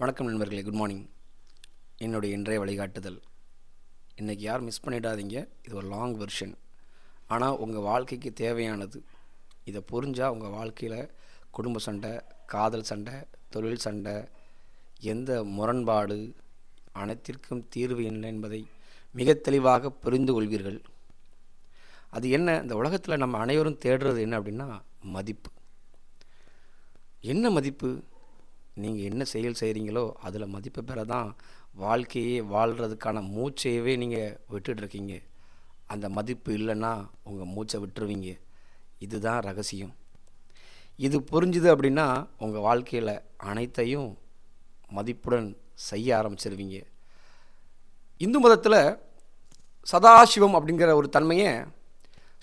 வணக்கம் நண்பர்களே, good morning. என்னுடைய இன்றைய வழிகாட்டுதல், இன்றைக்கி யாரும் மிஸ் பண்ணிடாதீங்க. இது ஒரு லாங் வெர்ஷன், ஆனால் உங்கள் வாழ்க்கைக்கு தேவையானது. இதை புரிஞ்சால் உங்கள் வாழ்க்கையில் குடும்ப சண்டை, காதல் சண்டை, தொழில் சண்டை, எந்த முரண்பாடு அனைத்திற்கும் தீர்வு என்ன என்பதை மிக தெளிவாக புரிந்து கொள்வீர்கள். அது என்ன, இந்த உலகத்தில் நம்ம அனைவரும் தேடுறது என்ன அப்படின்னா மதிப்பு. என்ன மதிப்பு? நீங்கள் என்ன செயல் செய்கிறீங்களோ அதில் மதிப்பு பெற தான் வாழ்க்கையே வாழ்கிறதுக்கான மூச்சையவே நீங்கள் விட்டுட்ருக்கீங்க. அந்த மதிப்பு இல்லைன்னா உங்கள் மூச்சை விட்டுருவீங்க. இதுதான் ரகசியம். இது புரிஞ்சுது அப்படின்னா உங்கள் வாழ்க்கையில் அனைத்தையும் மதிப்புடன் செய்ய ஆரம்பிச்சிருவீங்க. இந்து மதத்தில் சதாசிவம் அப்படிங்கிற ஒரு தன்மையை,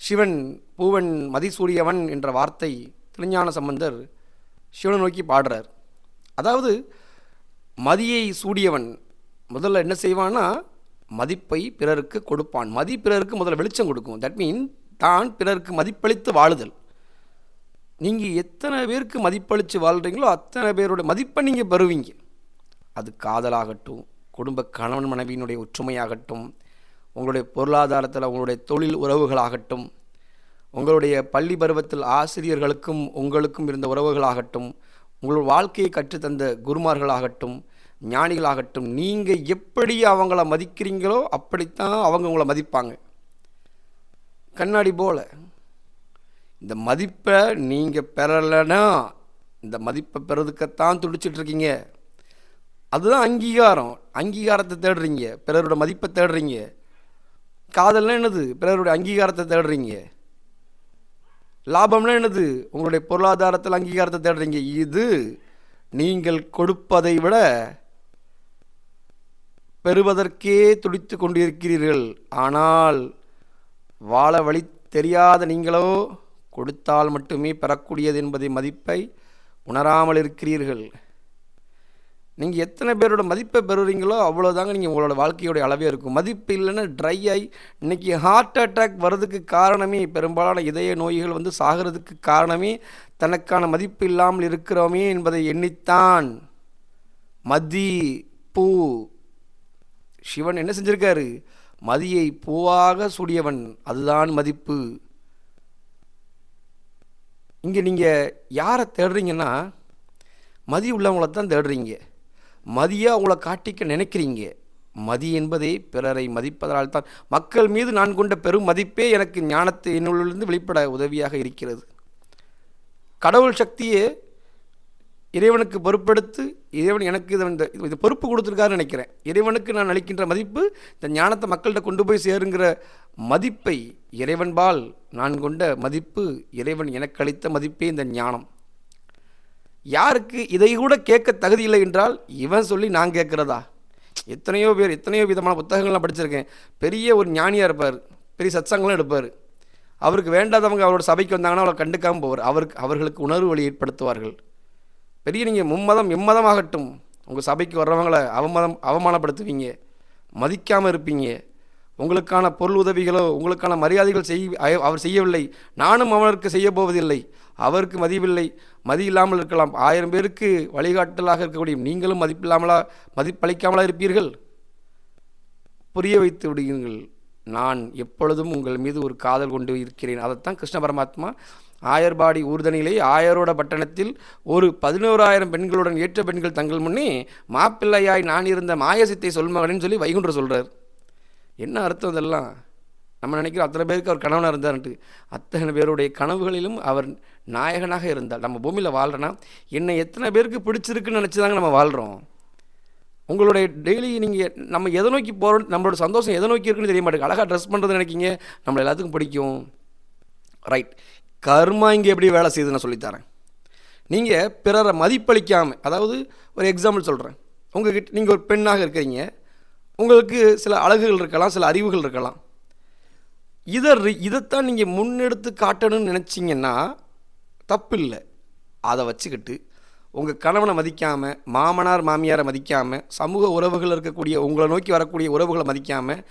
சிவன் பூவன் மதிசூடியவன் என்ற வார்த்தை திருஞான சம்பந்தர் சிவனை நோக்கி பாடுறார். அதாவது மதியை சூடியவன் முதல்ல என்ன செய்வான்னா மதிப்பை பிறருக்கு கொடுப்பான். மதி பிறருக்கு முதல்ல வெளிச்சம் கொடுக்கும். தட் மீன் தான் பிறருக்கு மதிப்பளித்து வாழுதல். நீங்கள் எத்தனை பேருக்கு மதிப்பளித்து வாழ்கிறீங்களோ அத்தனை பேரோட மதிப்பை நீங்கள் பெறுவீங்க. அது காதலாகட்டும், குடும்ப கணவன் மனைவியினுடைய ஒற்றுமையாகட்டும், உங்களுடைய பொருளாதாரத்தில் உங்களுடைய தொழில் உறவுகளாகட்டும், உங்களுடைய பள்ளி பருவத்தில் ஆசிரியர்களுக்கும் உங்களுக்கும் இருந்த உறவுகளாகட்டும், உங்களோட வாழ்க்கையை கற்றுத்தந்த குருமார்களாகட்டும், ஞானிகளாகட்டும், நீங்கள் எப்படி அவங்கள மதிக்கிறீங்களோ அப்படித்தான் அவங்க உங்களை மதிப்பாங்க. கண்ணாடி போல் இந்த மதிப்பை நீங்கள் பெறலைன்னா இந்த மதிப்பை பெறதுக்கத்தான் துடிச்சிட்ருக்கீங்க. அதுதான் அங்கீகாரம். அங்கீகாரத்தை தேடுறீங்க, பிறரோட மதிப்பை தேடுறீங்க. காதல்னா என்னது? பிறருடைய அங்கீகாரத்தை தேடுறீங்க. லாபம்னா என்னது? உங்களுடைய பொருளாதாரத்தில் அங்கீகாரத்தை தேடுறீங்க. இது நீங்கள் கொடுப்பதை விட பெறுவதற்கே துடித்து கொண்டிருக்கிறீர்கள். ஆனால் வாழ வழி தெரியாத நீங்களோ கொடுத்தால் மட்டுமே பெறக்கூடியது என்பதை மதிப்பை உணராமல் இருக்கிறீர்கள். நீங்கள் எத்தனை பேரோட மதிப்பை பெறுறீங்களோ அவ்வளோதாங்க நீங்கள் உங்களோட வாழ்க்கையோடைய அளவே இருக்கும். மதிப்பு இல்லைன்னா ட்ரை ஆகி இன்றைக்கி ஹார்ட் அட்டாக் வர்றதுக்கு காரணமே, பெரும்பாலான இதய நோய்கள் சாகிறதுக்கு காரணமே தனக்கான மதிப்பு இல்லாமல் இருக்கிறோமே என்பதை எண்ணித்தான். மதி பூ, சிவன் என்ன செஞ்சிருக்காரு? மதியை பூவாக சூடியவன், அதுதான் மதிப்பு. இங்கே நீங்கள் யாரை தேடுறீங்கன்னா மதி உள்ளவங்கள தான் தேடுறீங்க. மதியாக உங்களை காட்டிக்க நினைக்கிறீங்க. மதி என்பதே பிறரை மதிப்பதால் தான். மக்கள் மீது நான் கொண்ட பெரும் மதிப்பே எனக்கு ஞானத்தை என்னுள்ளிருந்து வெளிப்பட உதவியாக இருக்கிறது. கடவுள் சக்தியே இறைவனுக்கு பொறுப்பெடுத்து, இறைவன் எனக்கு இது பொறுப்பு கொடுத்துருக்காருன்னு நினைக்கிறேன். இறைவனுக்கு நான் அளிக்கின்ற மதிப்பு இந்த ஞானத்தை மக்கள்கிட்ட கொண்டு போய் சேருங்கிற மதிப்பை, இறைவன்பால் நான் கொண்ட மதிப்பு, இறைவன் எனக்கு அளித்த மதிப்பே இந்த ஞானம். யாருக்கு இதை கூட கேட்க தகுதி இல்லை என்றால் இவன் சொல்லி நான் கேட்குறதா? எத்தனையோ பேர் எத்தனையோ விதமான புத்தகங்கள்லாம் படிச்சிருக்கேன். பெரிய ஒரு ஞானியாக இருப்பார், பெரிய சத்சங்கம்லாம் எடுப்பார். அவருக்கு வேண்டாதவங்க அவரோட சபைக்கு வந்தாங்கன்னா அவரை கண்டுக்காமல் போவார். அவர்களுக்கு உணர்வு வழி ஏற்படுத்துவார்கள். பெரிய நீங்கள் மும்மதம் எம்மதமாகட்டும், உங்கள் சபைக்கு வர்றவங்களை அவமானப்படுத்துவீங்க, மதிக்காமல் இருப்பீங்க. உங்களுக்கான பொருள் உதவிகளோ உங்களுக்கான மரியாதைகள் அவர் செய்யவில்லை, நானும் அவருக்கு செய்ய போவதில்லை. அவருக்கு மதிப்பில்லை, மதி இல்லாமல் இருக்கலாம். 1000 பேருக்கு வழிகாட்டலாக இருக்கக்கூடிய நீங்களும் மதிப்பளிக்காமலா இருப்பீர்கள்? புரிய வைத்து விடுவீர்கள். நான் எப்பொழுதும் உங்கள் மீது ஒரு காதல் கொண்டு இருக்கிறேன். அதைத்தான் கிருஷ்ண பரமாத்மா ஆயர்பாடி ஊர்தனிலே ஆயரோட பட்டணத்தில் ஒரு 11,000 பெண்களுடன் ஏற்ற பெண்கள் தங்கள் முன்னே மாப்பிள்ளையாய் நான் இருந்த மாயசித்தை சொல்மகனு சொல்லி வைகுண்டர் சொல்கிறார். என்ன அர்த்தம் இதெல்லாம்? நம்ம நினைக்கிறோம் அத்தனை பேருக்கு அவர் கணவனாக இருந்தார்ன்ட்டு. அத்தனை பேருடைய கனவுகளிலும் அவர் நாயகனாக இருந்தார். நம்ம பூமியில் வாழ்கிறோன்னா என்னை எத்தனை பேருக்கு பிடிச்சிருக்குன்னு நினச்சி தாங்க நம்ம வாழ்கிறோம். உங்களுடைய டெய்லி நீங்கள் நம்ம எதை நோக்கி போகிறோம், நம்மளோட சந்தோஷம் எதை நோக்கி இருக்குன்னு தெரிய மாட்டேங்குது. அழகாக ட்ரெஸ் பண்ணுறது நினைக்கிங்க, நம்மளை எல்லாத்துக்கும் பிடிக்கும். ரைட், கர்மா இங்கே எப்படி வேலை செய்யுது நான் சொல்லித்தரேன். நீங்கள் பிறரை மதிப்பளிக்காமல், அதாவது ஒரு எக்ஸாம்பிள் சொல்கிறேன். உங்கள்கிட்ட நீங்கள் ஒரு பெண்ணாக இருக்கிறீங்க, உங்களுக்கு சில அழகுகள் இருக்கலாம், சில அறிவுகள் இருக்கலாம். இதைத்தான் நீங்கள் முன்னெடுத்து காட்டணும்னு நினச்சிங்கன்னா தப்பு இல்லை. அதை வச்சுக்கிட்டு உங்கள் கணவனை மதிக்காமல், மாமனார் மாமியாரை மதிக்காமல், சமூக உறவுகள் இருக்கக்கூடிய உங்களை நோக்கி வரக்கூடிய உறவுகளை மதிக்காமல்,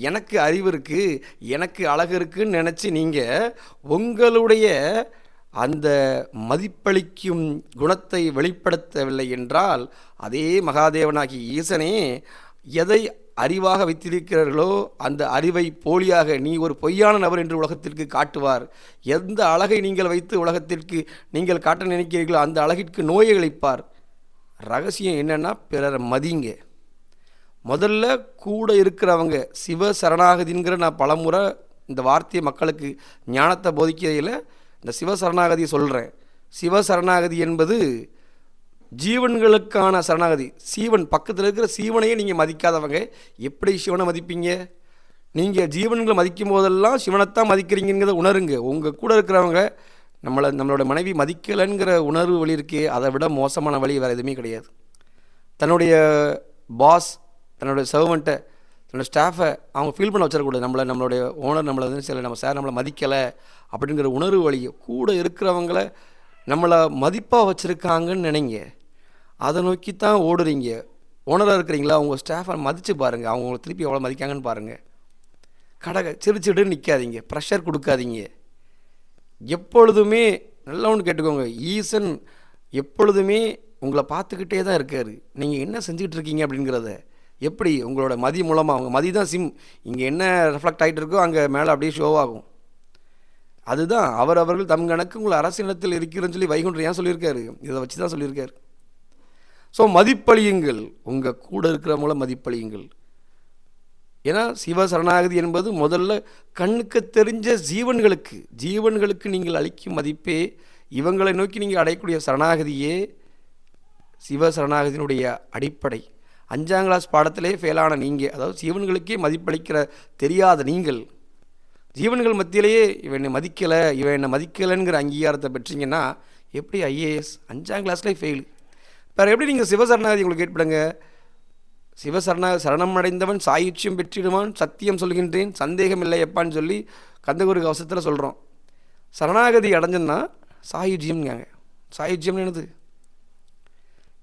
எனக்கு அறிவு இருக்குது, எனக்கு அழகு இருக்குதுன்னு நினச்சி நீங்கள் உங்களுடைய அந்த மதிப்பளிக்கும் குணத்தை வெளிப்படுத்தவில்லை என்றால், அதே மகாதேவனாகிய ஈசனே எதை அறிவாக வைத்திருக்கிறார்களோ அந்த அறிவை போலியாக நீ ஒரு பொய்யான நபர் என்று உலகத்திற்கு காட்டுவார். எந்த அழகை நீங்கள் வைத்து உலகத்திற்கு நீங்கள் காட்ட நினைக்கிறீர்களோ அந்த அழகிற்கு நோயை அளிப்பார். ரகசியம் என்னென்னா, பிறரை மதிங்க. முதல்ல கூட இருக்கிறவங்க சிவ சரணாகதிங்கிற நான் பலமுறை இந்த வார்த்தையை மக்களுக்கு ஞானத்தை போதிக்கையில் இந்த சிவ சரணாகதியை சொல்கிறேன். சிவ சரணாகதி என்பது ஜீவன்களுக்கான சரணாகதி. சீவன் பக்கத்தில் இருக்கிற சீவனையே நீங்கள் மதிக்காதவங்க எப்படி சிவனை மதிப்பீங்க? நீங்கள் ஜீவன்களை மதிக்கும் போதெல்லாம் சிவனைத்தான் மதிக்கிறீங்கிறத உணருங்க. உங்கள் கூட இருக்கிறவங்க நம்மளோட மனைவி மதிக்கலைங்கிற உணர்வு வழி இருக்கே, அதை விட மோசமான வழி வேறு எதுவுமே கிடையாது. தன்னுடைய பாஸ், தன்னுடைய சர்வெண்ட்டை, தன்னோட ஸ்டாஃபை அவங்க ஃபீல் பண்ண வச்சிடக்கூடாது. நம்மளுடைய ஓனர் நம்மளை வந்து சில நம்ம சார் நம்மளை மதிக்கலை அப்படிங்கிற உணர்வு வழியை கூட இருக்கிறவங்கள நம்மளை மதிப்பாக வச்சுருக்காங்கன்னு நினைங்க. அதை நோக்கி தான் ஓடுறீங்க. ஓனராக இருக்கிறீங்களா, உங்கள் ஸ்டாஃபை மதித்து பாருங்கள், அவங்க உங்களை திருப்பி எவ்வளோ மதிக்காங்கன்னு பாருங்கள். சிரிச்சிடுன்னு நிற்காதீங்க, ப்ரெஷர் கொடுக்காதீங்க. எப்பொழுதுமே நல்லா ஒன்று கேட்டுக்கோங்க, ஈசன் எப்பொழுதுமே உங்களை பார்த்துக்கிட்டே தான் இருக்கார். நீங்கள் என்ன செஞ்சுக்கிட்டு இருக்கீங்க அப்படிங்கிறத எப்படி உங்களோட மதி மூலமாக, அவங்க மதி தான் சிம், இங்கே என்ன ரெஃப்ளெக்ட் ஆகிட்டு இருக்கோ அங்கே மேலே அப்படியே ஷோவாகும். அதுதான் அவர்கள் தம் கணக்கு உங்களை அரசியலத்தில் இருக்கிறன்னு சொல்லி வைகுண்டர் ஏன் சொல்லியிருக்காரு, இதை வச்சு தான் சொல்லியிருக்காரு. ஸோ மதிப்பளியுங்கள், உங்கள் கூட இருக்கிறவங்கள மதிப்பளியுங்கள். ஏன்னா சிவ சரணாகதி என்பது முதல்ல கண்ணுக்கு தெரிஞ்ச ஜீவன்களுக்கு நீங்கள் அளிக்கும் மதிப்பே, இவங்களை நோக்கி நீங்கள் அடையக்கூடிய சரணாகதியே சிவ சரணாகதியினுடைய அடிப்படை. 5ஆம் கிளாஸ் பாடத்திலே ஃபெயிலான நீங்கள், அதாவது ஜீவன்களுக்கே மதிப்பளிக்கிற தெரியாத நீங்கள், ஜீவன்கள் மத்தியிலேயே இவன் என்னை மதிக்கலை, இவன் என்னை மதிக்கலைங்கிற அங்கீகாரத்தை பெற்றீங்கன்னா எப்படி ஐஏஎஸ் 5ஆம் கிளாஸ்லேயே ஃபெயில்? வேறு எப்படி நீங்கள் சிவசரணாகதி உங்களுக்கு கேட்படுங்க? சரணம் அடைந்தவன் சாயுச்சியம் பெற்றிடுவான், சத்தியம் சொல்கின்றேன், சந்தேகம் இல்லை எப்பான்னு சொல்லி கந்தகுரு கவசத்தில் சொல்கிறோம். சரணாகதி அடைஞ்சன்னா சாயுஜியம்ங்காங்க. சாயுஜியம்னு என்னது?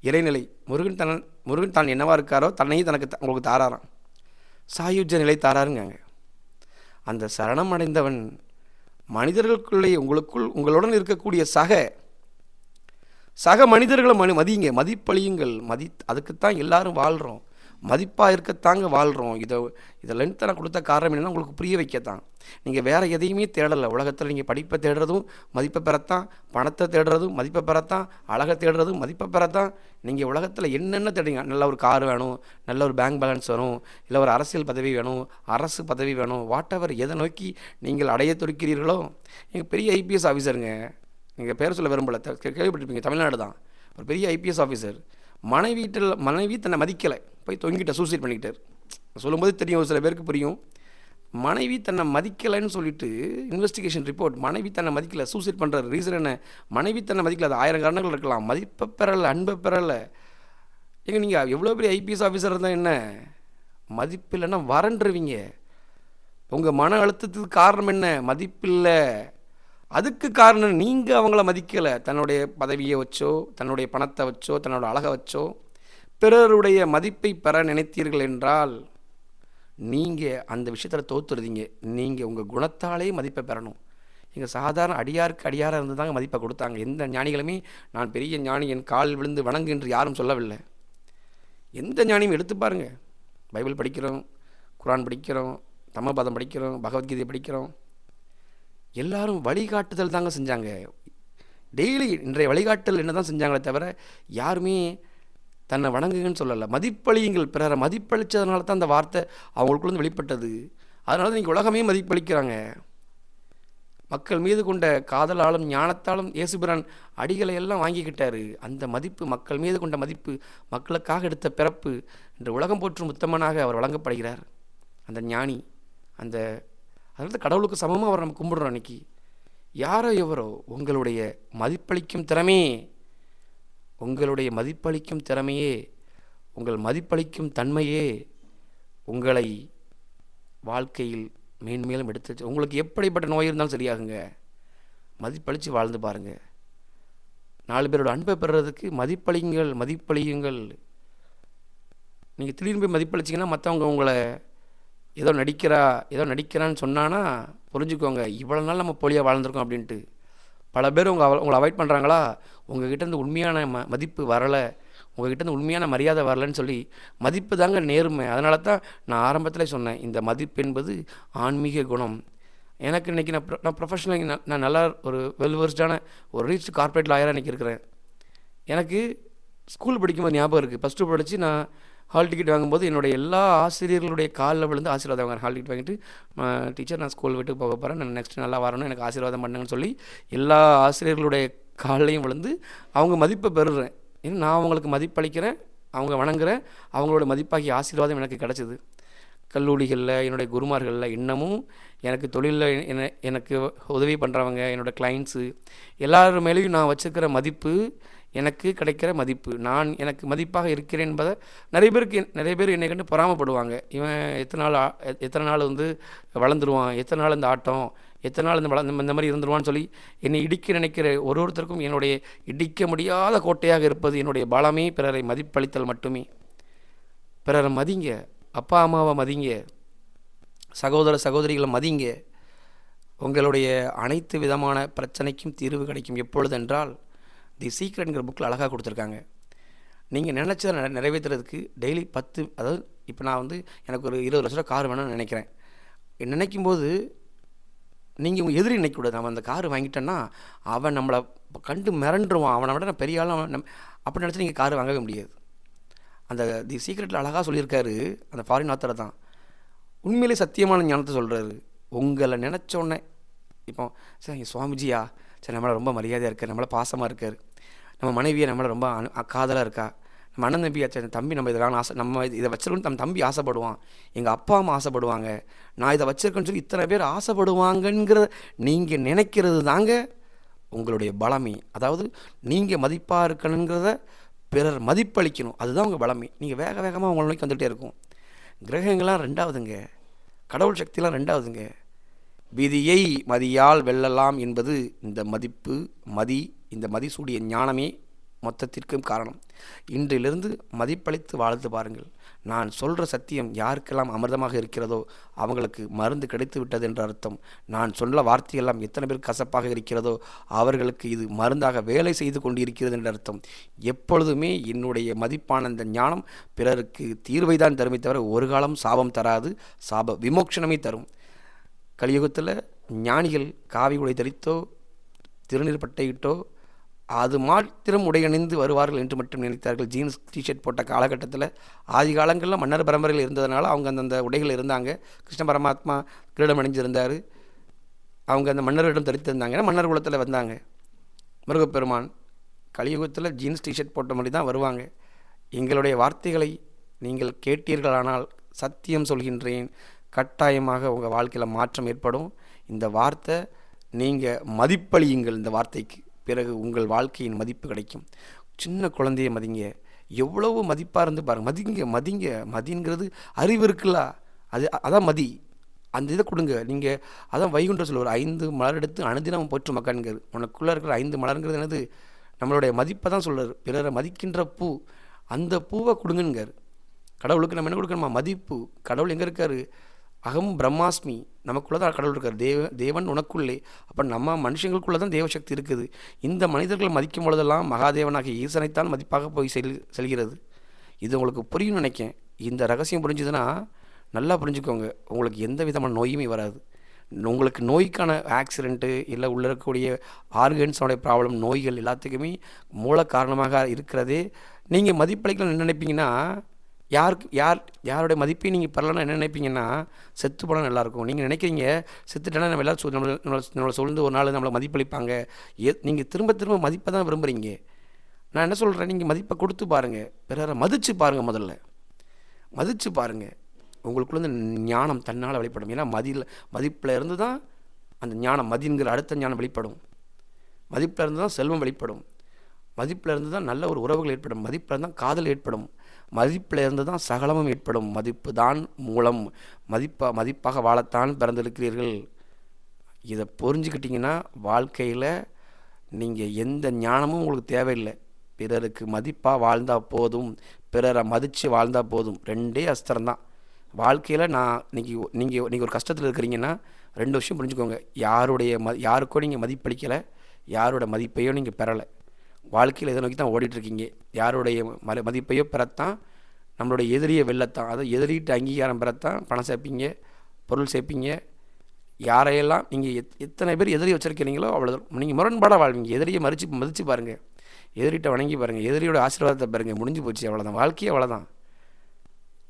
இறைநிலை. முருகன் தான் என்னவா இருக்காரோ தன்னையும் உங்களுக்கு தாராராம். சாயுஜ நிலை தாராருங்காங்க. அந்த சரணம் அடைந்தவன் மனிதர்களுக்குள்ளே உங்களுடன் இருக்கக்கூடிய சக மனிதர்களை மதியுங்க, மதிப்பளியுங்கள். அதுக்குத்தான் எல்லாரும் வாழ்கிறோம், மதிப்பாக இருக்கத்தாங்க வாழ்கிறோம். இதை லென்த்தை நான் கொடுத்த காரணம் என்னென்னா உங்களுக்கு புரிய வைக்கத்தான். நீங்கள் வேறு எதையுமே தேடலை உலகத்தில். நீங்கள் படிப்பை தேடுறதும் மதிப்பை பெறத்தான், பணத்தை தேடுறதும் மதிப்பை பெறத்தான், அழகை தேடுறதும் மதிப்பை பெறத்தான். நீங்கள் உலகத்தில் என்னென்ன தேடுங்க, நல்ல ஒரு கார் வேணும், நல்ல ஒரு பேங்க் பேலன்ஸ் வேணும், இல்லை ஒரு அரசியல் பதவி வேணும், அரசு பதவி வேணும், வாட் எவர் எதை நோக்கி நீங்கள் அடைய துடிக்கிறீர்களோ. நீங்கள் பெரிய ஐபிஎஸ் ஆஃபீஸருங்க, நீங்கள் பேர் சொல்ல விரும்பலை, கேள்விப்பட்டிருப்பீங்க, தமிழ்நாடு தான். ஒரு பெரிய ஐபிஎஸ் ஆஃபீஸர் மனைவி தன்னை மதிக்கலை, போய் தொங்கிட்ட சூசைட் பண்ணிக்கிட்டார். சொல்லும்போது தெரியும், ஒரு சில பேருக்கு புரியும். மனைவி தன்னை மதிக்கலைன்னு சொல்லிட்டு இன்வெஸ்டிகேஷன் ரிப்போர்ட், மனைவி தன்னை மதிக்கலை, சூசைட் பண்ணுற ரீசன் என்ன? மனைவி தன்னை மதிக்கலை. அது 1000 காரணங்கள் இருக்கலாம். மதிப்பை பெறலை, அன்பை பெறலை. ஏங்க நீங்கள் எவ்வளோ பெரிய ஐபிஎஸ் ஆஃபீஸர் இருந்தால் என்ன, மதிப்பு இல்லைன்னா வரன்றுவீங்க. உங்கள் மன அழுத்தத்துக்கு காரணம் என்ன? மதிப்பில்லை. அதுக்கு காரணம் நீங்கள் அவங்கள மதிக்கலை. தன்னுடைய பதவியை வச்சோ, தன்னுடைய பணத்தை வச்சோ, தன்னோட அழகை வச்சோ பிறருடைய மதிப்பை பெற நினைத்தீர்கள் என்றால் நீங்கள் அந்த விஷயத்தில் தோற்றுருதீங்க. நீங்கள் உங்கள் குணத்தாலே மதிப்பை பெறணும். எங்கள் சாதாரண அடியாருக்கு அடியாராக இருந்து தாங்க மதிப்பை கொடுத்தாங்க. எந்த ஞானிகளுமே நான் பெரிய ஞானி, என் கால் விழுந்து வணங்கு என்று யாரும் சொல்லவில்லை. எந்த ஞானியும் எடுத்து பாருங்கள். பைபிள் படிக்கிறோம், குரான் படிக்கிறோம், தம்மபதம் படிக்கிறோம், பகவத்கீதை படிக்கிறோம். எல்லாரும் வழிகாட்டுதல் தாங்க செஞ்சாங்க. டெய்லி இன்றைய வழிகாட்டுதல் என்ன தான் செஞ்சாங்களே தவிர யாருமே தன்னை வணங்குங்கன்னு சொல்லலை. மதிப்பளியுங்கள். பிறரை மதிப்பளித்ததுனால தான் அந்த வார்த்தை அவங்களுக்குள்ளேருந்து வெளிப்பட்டது. அதனால தான் இன்றைக்கி உலகமே மதிப்பளிக்கிறாங்க. மக்கள் மீது கொண்ட காதலாலும் ஞானத்தாலும் இயேசுபிரான் அடிகளை எல்லாம் வாங்கிக்கிட்டாரு. அந்த மதிப்பு, மக்கள் மீது கொண்ட மதிப்பு, மக்களுக்காக எடுத்த பிறப்பு இன்று உலகம் போற்றும் உத்தமனாக அவர் வழங்கப்படுகிறார். அந்த ஞானி, அதனால கடவுளுக்கு சமமாக அவர் நம்ம கும்பிடுறோம். அன்றைக்கி யாரோ எவரோ உங்களுடைய மதிப்பளிக்கும் திறமையே, உங்கள் மதிப்பளிக்கும் தன்மையே உங்களை வாழ்க்கையில் மேன்மேலும் எடுத்து, உங்களுக்கு எப்படிப்பட்ட நோய் இருந்தாலும் சரியாகுங்க. மதிப்பளித்து வாழ்ந்து பாருங்கள். 4 பேரோட அன்பை பெறுறதுக்கு மதிப்பளியுங்கள். நீங்கள் திடீர்னு போய் மதிப்பளிச்சிங்கன்னா மற்றவங்க உங்களை ஏதோ நடிக்கிறான்னு சொன்னான்னா புரிஞ்சுக்கோங்க, இவ்வளோ நாள் நம்ம போலியாக வாழ்ந்துருக்கோம் அப்படின்ட்டு. பல பேர் உங்களை அவாய்ட் பண்ணுறாங்களா, உங்ககிட்ட இருந்து உண்மையான மதிப்பு வரலை, உங்ககிட்ட இருந்து உண்மையான மரியாதை வரலன்னு சொல்லி. மதிப்பு தாங்க நேர்மை. அதனால தான் நான் ஆரம்பத்திலே சொன்னேன், இந்த மதிப்பு என்பது ஆன்மீக குணம். எனக்கு இன்றைக்கி நான் ப்ரொஃபஷனல், நான் நல்லா ஒரு வெல்வர்ஸ்டான ஒரு ரீச் கார்ப்பரேட் லாயராக இன்றைக்கி இருக்கிறேன். எனக்கு ஸ்கூல் படிக்கும்போது ஞாபகம் இருக்குது. +2 படித்து நான் ஹால் டிக்கெட் வாங்கும்போது என்னுடைய எல்லா ஆசிரியர்களுடைய காலில் விழுந்து ஆசீர்வாதம் வாங்க. ஹால் டிக்கெட் வாங்கிட்டு, டீச்சர் நான் ஸ்கூல் விட்டு போக போகிறேன், நான் நெக்ஸ்ட் நல்லா வரணும், எனக்கு ஆசீர்வாதம் பண்ணுங்கன்னு சொல்லி எல்லா ஆசிரியர்களுடைய காலையும் விழுந்து அவங்க மதிப்பை பெறுறேன். ஏன்னா நான் அவங்களுக்கு மதிப்பளிக்கிறேன், அவங்க வணங்குறேன், அவங்களோட மதிப்பாகிய ஆசீர்வாதம் எனக்கு கிடச்சிது. கல்லூரிகளில் என்னுடைய குருமார்களில் இன்னமும் எனக்கு தொழிலில் எனக்கு உதவி பண்ணுறவங்க, என்னோடய கிளைண்ட்ஸு எல்லார் மேலேயும் நான் வச்சுருக்கிற மதிப்பு எனக்கு கிடைக்கிற மதிப்பு. நான் எனக்கு மதிப்பாக இருக்கிறேன் என்பதை நிறைய பேர் என்னை கண்டு பொறாமப்படுவாங்க. இவன் எத்தனை நாள் வந்து வளர்ந்துருவான், எத்தனை நாள் இந்த ஆட்டம், எத்தனை நாள் இந்த மாதிரி இருந்துருவான்னு சொல்லி என்னை இடிக்க நினைக்கிற ஒருத்தருக்கும் என்னுடைய இடிக்க முடியாத கோட்டையாக இருப்பது என்னுடைய பலமே பிறரை மதிப்பளித்தல் மட்டுமே. பிறரை மதிங்க, அப்பா அம்மாவை மதிங்க, சகோதர சகோதரிகளை மதிங்க. உங்களுடைய அனைத்து விதமான பிரச்சனைக்கும் தீர்வு கிடைக்கும். எப்பொழுது என்றால், தி சீக்ரெட்ங்கிற புக்கில் அழகாக கொடுத்துருக்காங்க. நீங்கள் நினச்சதை நிறைவேற்றுறதுக்கு டெய்லி 10, அதாவது இப்போ நான் வந்து எனக்கு ஒரு 20 லட்ச ரூபா கார் வேணும்னு நினைக்கிறேன். நினைக்கும்போது நீங்கள் உங்கள் எதிரி நினைக்கக்கூடாது. அவன் அந்த கார் வாங்கிட்டேன்னா அவன் நம்மளை கண்டு மிரண்டுருவான், அவனை விட நான் பெரிய ஆளும் அப்படி நினச்சி நீங்கள் கார் வாங்கவே முடியாது. அந்த தி சீக்ரெட்டில் அழகாக சொல்லியிருக்காரு, அந்த ஃபாரின் ஆத்தரை தான். உண்மையிலே சத்தியமான ஞானத்தை சொல்கிறாரு. உங்களை நினச்சோடனே, இப்போ சரி சுவாமிஜியா, சரி நம்மளை ரொம்ப மரியாதையாக இருக்கார், நம்மளை பாசமாக இருக்கார், நம்ம மனைவியை நம்மளை ரொம்ப காதலாக இருக்கா, நம்ம அண்ணன் தம்பியாச்சு, தம்பி நம்ம இதெல்லாம் நம்ம இதை வச்சிருக்கணும், நம்ம தம்பி ஆசைப்படுவான், எங்கள் அப்பா அம்மா ஆசைப்படுவாங்க, நான் இதை வச்சிருக்கேன்னு சொல்லி இத்தனை பேர் ஆசைப்படுவாங்கங்கிற நீங்கள் நினைக்கிறது தாங்க உங்களுடைய பலமே. அதாவது நீங்கள் மதிப்பாக இருக்கணுங்கிறத பிறர் மதிப்பளிக்கணும், அதுதான் உங்கள் பலமே. நீங்கள் வேக வேகமாக உங்களை நோக்கி வந்துகிட்டே இருக்கும். கிரகங்கள்லாம் ரெண்டாவதுங்க, கடவுள் சக்திலாம் ரெண்டாவதுங்க. விதியை மதியால் வெல்லலாம் என்பது இந்த மதி சூடிய ஞானமே மொத்தத்திற்கும் காரணம். இன்றிலிருந்து மதிப்பளித்து வாழ்த்து பாருங்கள். நான் சொல்கிற சத்தியம் யாருக்கெல்லாம் அமிர்தமாக இருக்கிறதோ அவங்களுக்கு மருந்து கிடைத்து விட்டது என்ற அர்த்தம். நான் சொல்ல வார்த்தையெல்லாம் எத்தனை பேர் கசப்பாக இருக்கிறதோ அவர்களுக்கு இது மருந்தாக வேலை செய்து கொண்டிருக்கிறது என்ற அர்த்தம். எப்பொழுதுமே என்னுடைய மதிப்பான இந்த ஞானம் பிறருக்கு தீர்வை தான் தருமே தவிர ஒரு காலம் சாபம் தராது, சாப விமோக்ஷனமே தரும். கலியுகத்தில் ஞானிகள் காவி உடை தரித்தோ திருநீர் பட்டையிட்டோ அது மாத்திரம் உடையணிந்து வருவார்கள் என்று மட்டும் நினைத்தார்கள். ஜீன்ஸ் டிஷர்ட் போட்ட காலகட்டத்தில் ஆதி காலங்களில் மன்னர் பரம்பரையில் இருந்ததுனால அவங்க அந்தந்த உடைகள் இருந்தாங்க. கிருஷ்ண பரமாத்மா கிரீடம் அணிஞ்சிருந்தார், அவங்க அந்த மன்னரிடம் தரித்திருந்தாங்க, ஏன்னா மன்னர் குலத்தில் வந்தாங்க. முருகப்பெருமான் கலியுகத்தில் ஜீன்ஸ் டிஷர்ட் போட்ட மாதிரி தான் வருவாங்க. எங்களுடைய வார்த்தைகளை நீங்கள் கேட்டீர்களானால் சத்தியம் சொல்கின்றேன், கட்டாயமாக உங்கள் வாழ்க்கையில் மாற்றம் ஏற்படும். இந்த வார்த்தை நீங்கள் மதிப்பளியுங்கள், இந்த வார்த்தைக்கு பிறகு உங்கள் வாழ்க்கையின் மதிப்பு கிடைக்கும். சின்ன குழந்தைய மதிங்க, எவ்வளவு மதிப்பாக இருந்து பாருங்கள். மதிங்கிறது அறிவு இருக்குல்ல, அதான் மதி. அந்த இதை கொடுங்க நீங்கள். அதான் வைகுண்ட சொல்லுவார், 5 மலர் எடுத்து அனுதினம் போற்று மக்கான்கிறது. உனக்குள்ளே இருக்கிற 5 மலருங்கிறது என்னது? நம்மளுடைய மதிப்பை தான் சொல்கிறார். பிறரை மதிக்கின்ற பூ, அந்த பூவை கொடுங்கன்னுங்கார். கடவுளுக்கு நம்ம என்ன கொடுக்கணுமா? மதிப்பு. கடவுள் எங்கே இருக்கார்? அகம் பிரம்மாஸ்மி, நமக்குள்ளே தான் கடவுள் இருக்கார். தேவன் உனக்குள்ளே. அப்போ நம்ம மனுஷங்களுக்குள்ளே தான் தேவசக்தி இருக்குது. இந்த மனிதர்கள் மதிக்கும் பொழுதெல்லாம் மகாதேவனாகிய ஈசனைத்தான் மதிப்பாக போய் செல்கிறது. இது உங்களுக்கு புரியும்னு நினைக்கேன். இந்த ரகசியம் புரிஞ்சுதுன்னா நல்லா புரிஞ்சுக்கோங்க, உங்களுக்கு எந்த விதமான நோயுமே வராது. உங்களுக்கு நோய்க்கான ஆக்சிடென்ட்டு இல்லை உள்ள இருக்கக்கூடிய ஆர்கன்ஸோடைய ப்ராப்ளம், நோய்கள் எல்லாத்துக்குமே மூல காரணமாக இருக்கிறதே நீங்கள் மதிப்பளிக்கலாம் நினைப்பீங்கன்னா, யாருடைய மதிப்பையும் நீங்கள் பெறலன்னா என்ன நினைப்பீங்கன்னா, செத்து போனால் நல்லாயிருக்கும். நீங்கள் நினைக்கிறீங்க செத்துட்டேன்னா நம்ம எல்லோரும் நம்மளை சொல்லிட்டு ஒரு நாள் நம்மளை மதிப்பளிப்பாங்க. நீங்கள் திரும்ப திரும்ப மதிப்பை தான் விரும்புகிறீங்க. நான் என்ன சொல்கிறேன், நீங்கள் மதிப்பை கொடுத்து பாருங்கள், பிறரை மதித்து பாருங்கள். முதல்ல மதித்து பாருங்கள், உங்களுக்குள்ள ஞானம் தன்னால் வெளிப்படும். ஏன்னா மதிப்பில் இருந்து தான் அந்த ஞானம், மதிங்கிற அடுத்த ஞானம் வெளிப்படும். மதிப்பில் இருந்து தான் செல்வம் வெளிப்படும். மதிப்பில் இருந்து தான் நல்ல ஒரு உறவுகள் ஏற்படும். மதிப்பில் இருந்து தான் காதல் ஏற்படும். மதிப்பில் இருந்து தான் சகலமும் ஏற்படும். மதிப்பு தான் மூலம். மதிப்பாக வாழத்தான் பிறந்திருக்கிறீர்கள். இதை புரிஞ்சுக்கிட்டிங்கன்னா வாழ்க்கையில் நீங்கள் எந்த ஞானமும் உங்களுக்கு தேவையில்லை. பிறருக்கு மதிப்பாக வாழ்ந்தால் போதும், பிறரை மதித்து வாழ்ந்தால் போதும். 2 அஸ்திரம்தான் வாழ்க்கையில். நீங்கள் ஒரு கஷ்டத்தில் இருக்கிறீங்கன்னா 2 விஷயம் புரிஞ்சுக்கோங்க. யாருக்கோ நீங்கள் மதிப்பளிக்கலை, யாரோட மதிப்பையோ நீங்கள் பெறலை. வாழ்க்கையில் இதை நோக்கி தான் ஓடிட்டுருக்கீங்க. யாருடைய மதிப்பையோ பெறத்தான், நம்மளுடைய எதிரியை வெல்லத்தான், அதை எதிரிகிட்ட அங்கீகாரம் பெறத்தான் பணம் சேர்ப்பீங்க, பொருள் சேர்ப்பீங்க. யாரையெல்லாம் நீங்கள் எத்தனை பேர் எதிரி வச்சுருக்கிறீங்களோ அவ்வளோ நீங்கள் முரண்பாடாக வாழ்வீங்க. எதிரியை மதித்து பாருங்கள், எதிரிகிட்ட வணங்கி பாருங்கள், எதிரியோட ஆசீர்வாதத்தை பாருங்கள். முடிஞ்சு போச்சு, அவ்வளோதான். வாழ்க்கையே அவ்வளோதான்.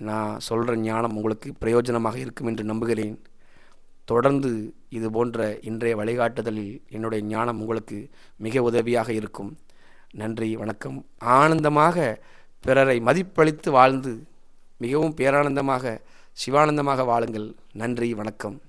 நான் சொல்கிற ஞானம் உங்களுக்கு பிரயோஜனமாக இருக்கும் என்று நம்புகிறேன். தொடர்ந்து இது போன்ற இன்றைய வழிகாட்டுதலில் என்னுடைய ஞானம் உங்களுக்கு மிக உதவியாக இருக்கும். நன்றி, வணக்கம். ஆனந்தமாக பிறரை மதிப்பளித்து வாழ்ந்து மிகவும் பேரானந்தமாக சிவானந்தமாக வாழுங்கள். நன்றி, வணக்கம்.